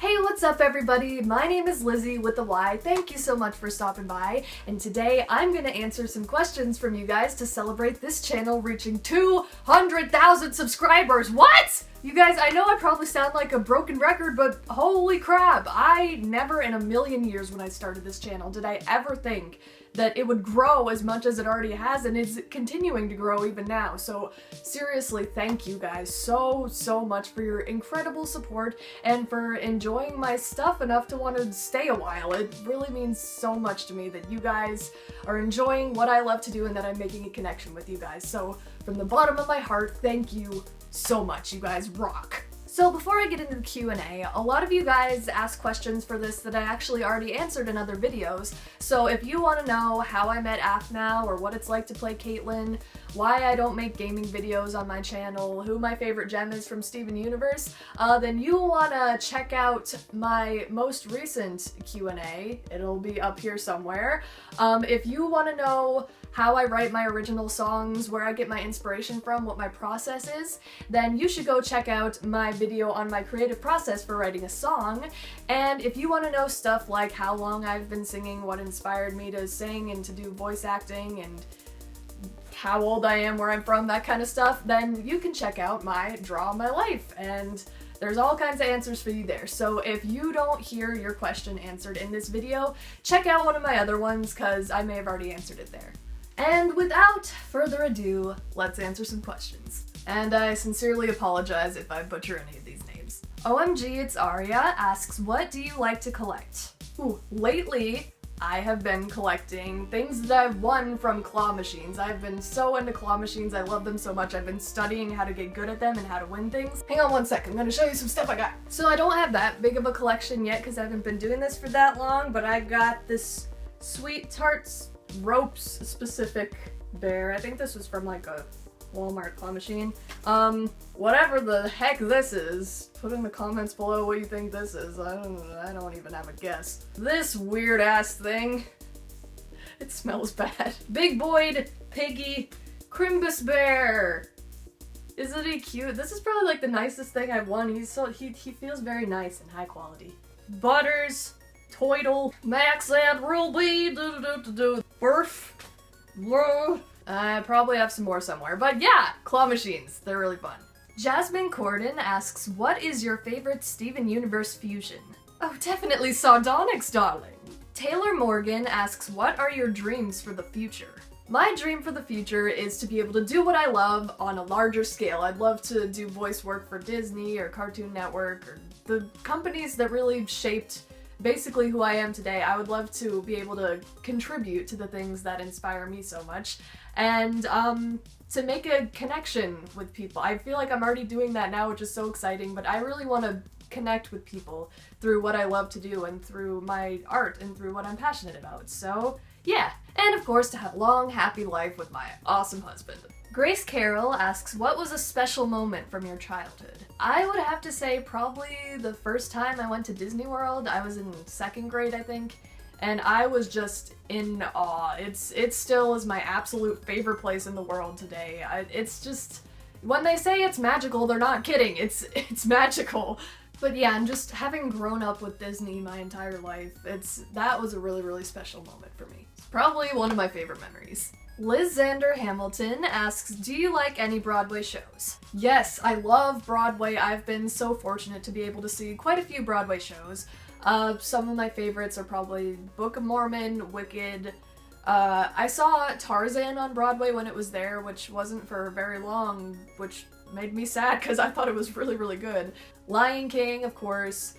Hey, what's up everybody? My name is Lizzie with the Y. Thank you so much for stopping by, and today I'm gonna answer some questions from you guys to celebrate this channel reaching 200,000 subscribers. What? You guys, I know I probably sound like a broken record, but holy crap, I never in a million years when I started this channel did I ever think that it would grow as much as it already has, and it's continuing to grow even now. So seriously, thank you guys so much for your incredible support and for enjoying my stuff enough to want to stay a while. It really means so much to me that you guys are enjoying what I love to do and that I'm making a connection with you guys. So from the bottom of my heart, thank you so much. You guys rock. So before I get into the Q&A, a lot of you guys asked questions for this that I actually already answered in other videos, so if you want to know how I met Aphna, or what it's like to play Caitlyn, why I don't make gaming videos on my channel, who my favorite gem is from Steven Universe, then you want to check out my most recent Q&A. It'll be up here somewhere. If you want to know how I write my original songs, where I get my inspiration from, what my process is, then you should go check out my video on my creative process for writing a song. And if you want to know stuff like how long I've been singing, what inspired me to sing and to do voice acting, and how old I am, where I'm from, that kind of stuff, then you can check out my Draw My Life, and there's all kinds of answers for you there. So if you don't hear your question answered in this video, check out one of my other ones, because I may have already answered it there. And without further ado, let's answer some questions. And I sincerely apologize if I butcher any of these names. OMG, it's Aria asks, what do you like to collect? Ooh, lately, I have been collecting things that I've won from claw machines. I've been so into claw machines, I love them so much. I've been studying how to get good at them and how to win things. Hang on one second, I'm gonna show you some stuff I got. So I don't have that big of a collection yet because I haven't been doing this for that long, but I got this Sweet Tarts ropes specific bear. I think this was from like a Walmart claw machine. Whatever the heck this is, put in the comments below what you think this is. I don't even have a guess. This weird ass thing, it smells bad. Big Boyd Piggy Crimbus Bear. Isn't he cute? This is probably like the nicest thing I've won. He feels very nice and high quality. Butters Toidle, Max and Ruby, Burf, I probably have some more somewhere, but yeah, claw machines, they're really fun. Jasmine Corden asks, what is your favorite Steven Universe fusion? Oh, definitely Sardonyx, darling. Taylor Morgan asks, what are your dreams for the future? My dream for the future is to be able to do what I love on a larger scale. I'd love to do voice work for Disney or Cartoon Network or the companies that really shaped basically who I am today. I would love to be able to contribute to the things that inspire me so much, and to make a connection with people. I feel like I'm already doing that now, which is so exciting, but I really want to connect with people through what I love to do and through my art and through what I'm passionate about. So yeah, and of course to have a long, happy life with my awesome husband. Grace Carroll asks, what was a special moment from your childhood? I would have to say probably the first time I went to Disney World. I was in 2nd grade, I think, and I was just in awe. It still is my absolute favorite place in the world today. It's just, when they say it's magical, they're not kidding. It's magical. But yeah, and just having grown up with Disney my entire life, that was a really special moment for me. It's probably one of my favorite memories. Liz Xander Hamilton asks, do you like any Broadway shows? Yes, I love Broadway. I've been so fortunate to be able to see quite a few Broadway shows. Some of my favorites are probably Book of Mormon, Wicked. I saw Tarzan on Broadway when it was there, which wasn't for very long, which made me sad because I thought it was really good. Lion King, of course.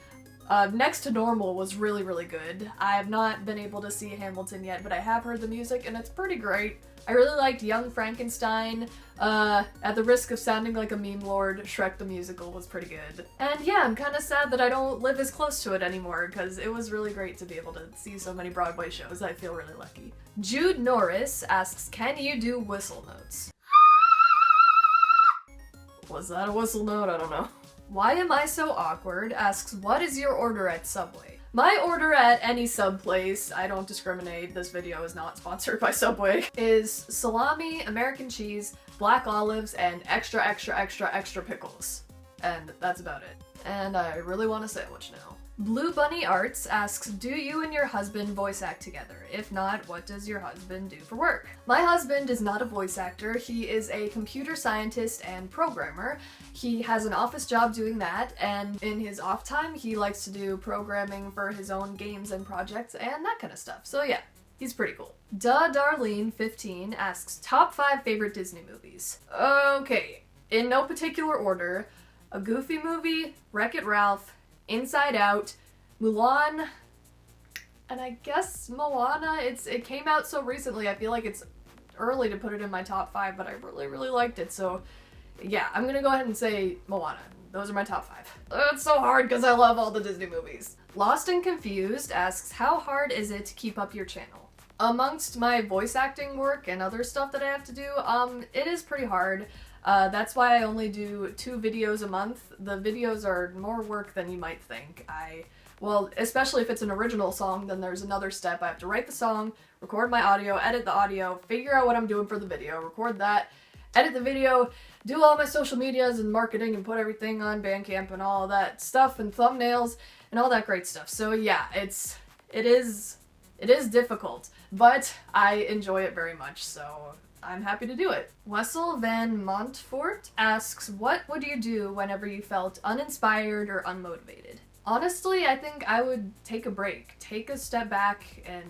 Next to Normal was really good. I have not been able to see Hamilton yet, but I have heard the music and it's pretty great. I really liked Young Frankenstein. At the risk of sounding like a meme lord, Shrek the Musical was pretty good. And yeah, I'm kind of sad that I don't live as close to it anymore, because it was really great to be able to see so many Broadway shows. I feel really lucky. Jude Norris asks, can you do whistle notes? Was that a whistle note? I don't know. Why Am I So Awkward asks, what is your order at Subway? My order at any sub place, I don't discriminate, this video is not sponsored by Subway, is salami, American cheese, black olives, and extra pickles. And that's about it. And I really want a sandwich now. Blue Bunny Arts asks, do you and your husband voice act together? If not, what does your husband do for work? My husband is not a voice actor. He is a computer scientist and programmer. He has an office job doing that, and in his off time, he likes to do programming for his own games and projects and that kind of stuff. So yeah, he's pretty cool. Darlene15 asks, top 5 favorite Disney movies. Okay, in no particular order. A Goofy movie, Wreck-It Ralph, Inside Out, Mulan, and I guess Moana. It came out so recently, I feel like it's early to put it in my top 5, but I really liked it, so yeah, I'm gonna go ahead and say Moana. Those are my top 5. It's so hard because I love all the Disney movies. Lost and Confused asks, how hard is it to keep up your channel? Amongst my voice acting work and other stuff that I have to do, it is pretty hard. That's why I only do 2 videos a month. The videos are more work than you might think. Well, especially if it's an original song, then there's another step. I have to write the song, record my audio, edit the audio, figure out what I'm doing for the video, record that, edit the video, do all my social medias and marketing and put everything on Bandcamp and all that stuff and thumbnails and all that great stuff. So yeah, it is difficult, but I enjoy it very much, so I'm happy to do it. Wessel Van Montfort asks, what would you do whenever you felt uninspired or unmotivated? Honestly, I think I would take a break, take a step back, and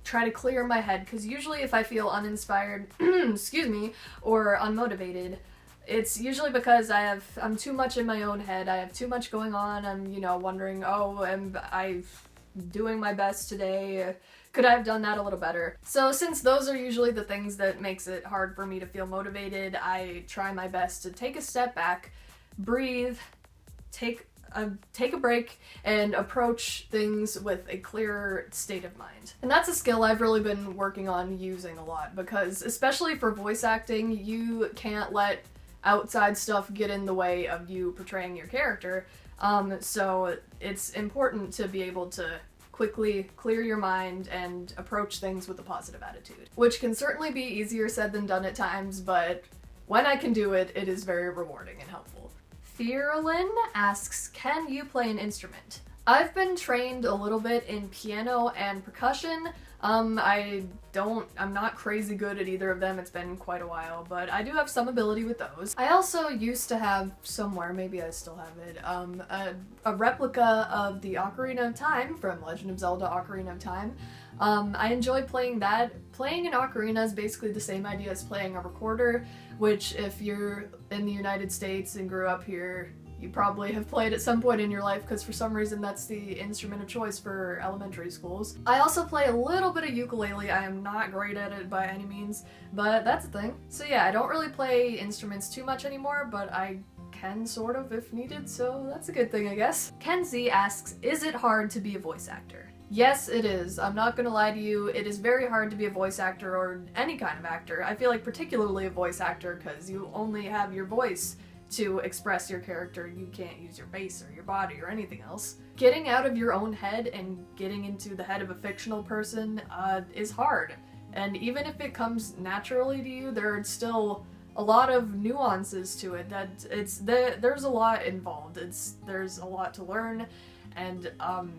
try to clear my head, because usually if I feel uninspired, excuse me, or unmotivated, it's usually because I'm too much in my own head, I have too much going on, I'm, wondering, oh, am I doing my best today? Could I have done that a little better? So since those are usually the things that makes it hard for me to feel motivated, I try my best to take a step back, breathe, take a break, and approach things with a clearer state of mind. And that's a skill I've really been working on using a lot, because especially for voice acting, you can't let outside stuff get in the way of you portraying your character. So it's important to be able to quickly clear your mind and approach things with a positive attitude, which can certainly be easier said than done at times, but when I can do it, it is very rewarding and helpful. Fearlin asks, can you play an instrument? I've been trained a little bit in piano and percussion. I'm not crazy good at either of them, it's been quite a while, but I do have some ability with those. I also used to have somewhere, maybe I still have it, a replica of the Ocarina of Time from Legend of Zelda Ocarina of Time. I enjoy playing that. Playing an ocarina is basically the same idea as playing a recorder, which if you're in the United States and grew up here, you probably have played at some point in your life, because for some reason that's the instrument of choice for elementary schools. I also play a little bit of ukulele. I am not great at it by any means, but that's a thing. So yeah, I don't really play instruments too much anymore, but I can sort of if needed, so that's a good thing, I guess. Kenzie asks, is it hard to be a voice actor? Yes, it is. I'm not gonna lie to you, it is very hard to be a voice actor or any kind of actor. I feel like particularly a voice actor, because you only have your voice to express your character. You can't use your face or your body or anything else. Getting out of your own head and getting into the head of a fictional person is hard. And even if it comes naturally to you, there's still a lot of nuances to it. There's a lot involved. There's a lot to learn, and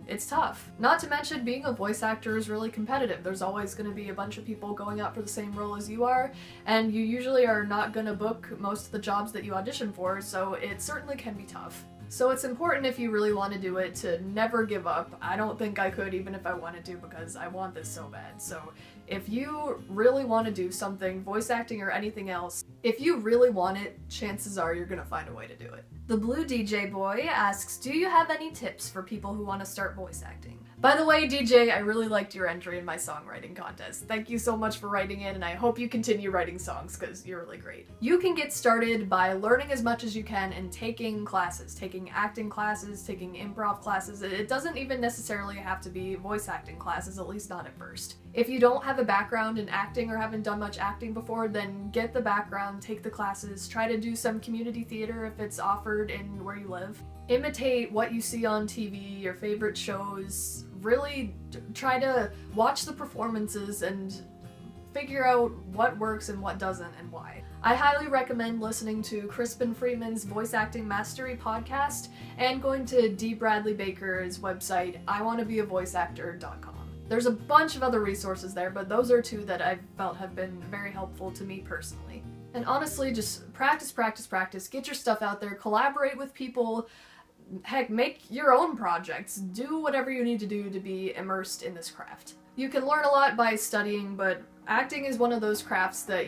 it's tough. Not to mention, being a voice actor is really competitive. There's always going to be a bunch of people going out for the same role as you are, and you usually are not going to book most of the jobs that you audition for, so it certainly can be tough. So it's important, if you really want to do it, to never give up. I don't think I could even if I wanted to, because I want this so bad. So if you really want to do something, voice acting or anything else, if you really want it, chances are you're gonna find a way to do it. The Blue DJ Boy asks, do you have any tips for people who want to start voice acting? By the way, DJ, I really liked your entry in my songwriting contest. Thank you so much for writing it, and I hope you continue writing songs, because you're really great. You can get started by learning as much as you can and taking classes, taking acting classes, taking improv classes. It doesn't even necessarily have to be voice acting classes, at least not at first. If you don't have a background in acting or haven't done much acting before, then get the background, take the classes, try to do some community theater if it's offered in where you live. Imitate what you see on TV, your favorite shows. Really try to watch the performances and figure out what works and what doesn't and why. I highly recommend listening to Crispin Freeman's Voice Acting Mastery podcast and going to D. Bradley Baker's website, iwannabeavoiceactor.com. There's a bunch of other resources there, but those are two that I've felt have been very helpful to me personally. And honestly, just practice, practice, practice, get your stuff out there, collaborate with people, heck, make your own projects, do whatever you need to do to be immersed in this craft. You can learn a lot by studying, but acting is one of those crafts that,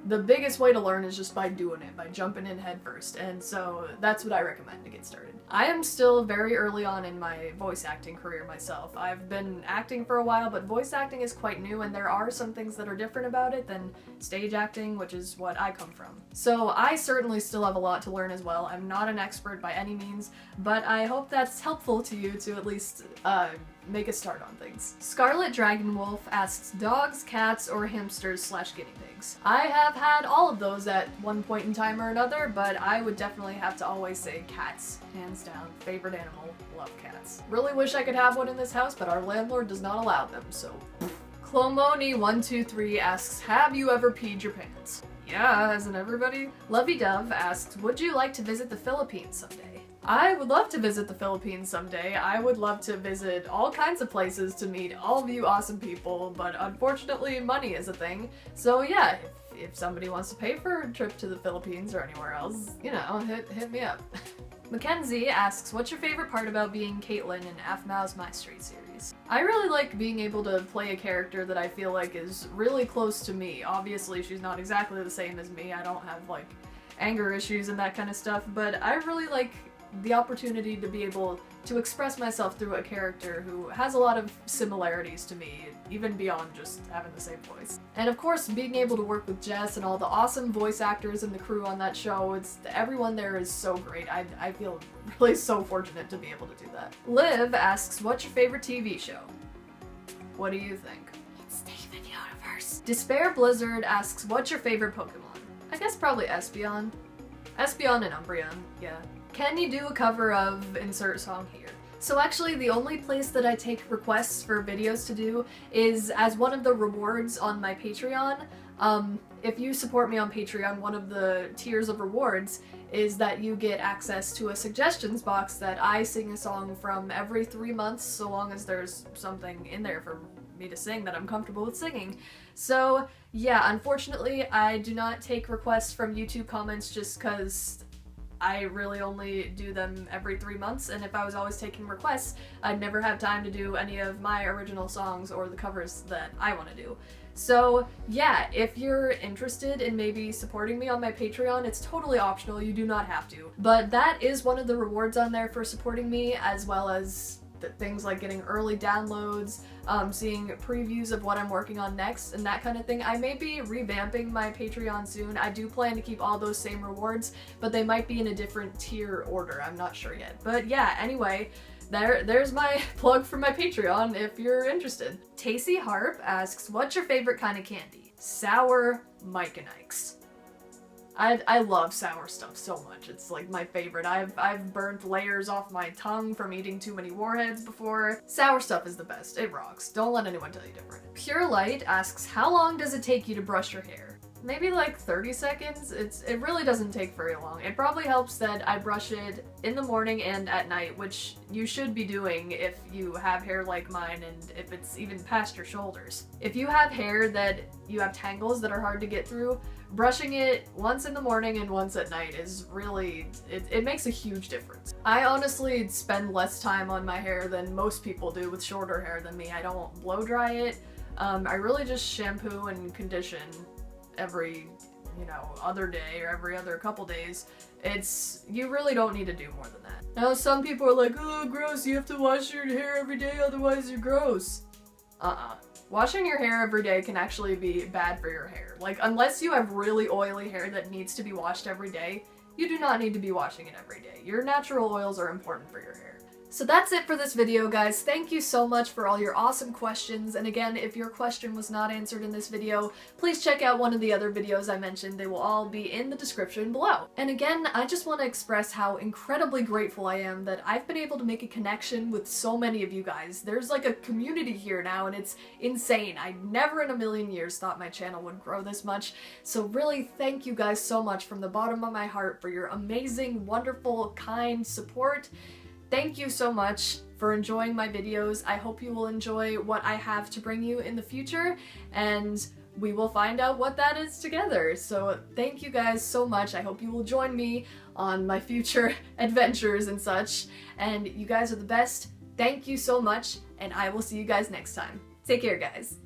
the biggest way to learn is just by doing it, by jumping in head first, and so that's what I recommend to get started. I am still very early on in my voice acting career myself. I've been acting for a while, but voice acting is quite new, and there are some things that are different about it than stage acting, which is what I come from. So I certainly still have a lot to learn as well. I'm not an expert by any means, but I hope that's helpful to you to at least make a start on things. Scarlet Dragon Wolf asks, dogs, cats, or hamsters / guinea pigs? I have had all of those at one point in time or another, but I would definitely have to always say cats. Hands down. Favorite animal. Love cats. Really wish I could have one in this house, but our landlord does not allow them, so Clomoni123 asks, have you ever peed your pants? Yeah, hasn't everybody? Lovey Dove asks, would you like to visit the Philippines someday? I would love to visit the Philippines someday. I would love to visit all kinds of places to meet all of you awesome people, but unfortunately money is a thing. So yeah, if somebody wants to pay for a trip to the Philippines or anywhere else, hit me up. Mackenzie asks, what's your favorite part about being Caitlin in Aphmau's My Street series? I really like being able to play a character that I feel like is really close to me. Obviously, she's not exactly the same as me. I don't have, anger issues and that kind of stuff, but I really like the opportunity to be able to express myself through a character who has a lot of similarities to me, even beyond just having the same voice. And of course, being able to work with Jess and all the awesome voice actors and the crew on that show, everyone there is so great. I feel really so fortunate to be able to do that. Liv asks, what's your favorite TV show? What do you think? It's Steven Universe. Despair Blizzard asks, what's your favorite Pokemon? I guess probably Espeon. Espeon and Umbreon, yeah. Can you do a cover of insert song here? So actually the only place that I take requests for videos to do is as one of the rewards on my Patreon. If you support me on Patreon, one of the tiers of rewards is that you get access to a suggestions box that I sing a song from every 3 months, so long as there's something in there for me to sing that I'm comfortable with singing. So yeah, unfortunately I do not take requests from YouTube comments just because I really only do them every 3 months, and if I was always taking requests, I'd never have time to do any of my original songs or the covers that I want to do. So yeah, if you're interested in maybe supporting me on my Patreon, it's totally optional, you do not have to. But that is one of the rewards on there for supporting me, as well as things like getting early downloads, seeing previews of what I'm working on next, and that kind of thing. I may be revamping my Patreon soon. I do plan to keep all those same rewards, but they might be in a different tier order. I'm not sure yet. But yeah, anyway, there's my plug for my Patreon if you're interested. Tacey Harp asks, what's your favorite kind of candy? Sour Mike and Ike's. I love sour stuff so much. It's like my favorite. I've burnt layers off my tongue from eating too many warheads before. Sour stuff is the best. It rocks. Don't let anyone tell you different. Pure Light asks, how long does it take you to brush your hair? Maybe 30 seconds. It really doesn't take very long. It probably helps that I brush it in the morning and at night, which you should be doing if you have hair like mine and if it's even past your shoulders. If you have hair that you have tangles that are hard to get through, brushing it once in the morning and once at night is really, it makes a huge difference. I honestly spend less time on my hair than most people do with shorter hair than me. I don't blow dry it. I really just shampoo and condition every, other day or every other couple days. You really don't need to do more than that. Now some people are like, oh gross, you have to wash your hair every day, otherwise you're gross. Washing your hair every day can actually be bad for your hair. Unless you have really oily hair that needs to be washed every day, you do not need to be washing it every day. Your natural oils are important for your hair. So that's it for this video, guys. Thank you so much for all your awesome questions, and again, if your question was not answered in this video, please check out one of the other videos I mentioned. They will all be in the description below. And again, I just want to express how incredibly grateful I am that I've been able to make a connection with so many of you guys. There's like a community here now, and it's insane. I never in a million years thought my channel would grow this much, so really thank you guys so much from the bottom of my heart for your amazing, wonderful, kind support. Thank you so much for enjoying my videos. I hope you will enjoy what I have to bring you in the future, and we will find out what that is together. So thank you guys so much. I hope you will join me on my future adventures and such. And you guys are the best. Thank you so much, and I will see you guys next time. Take care, guys.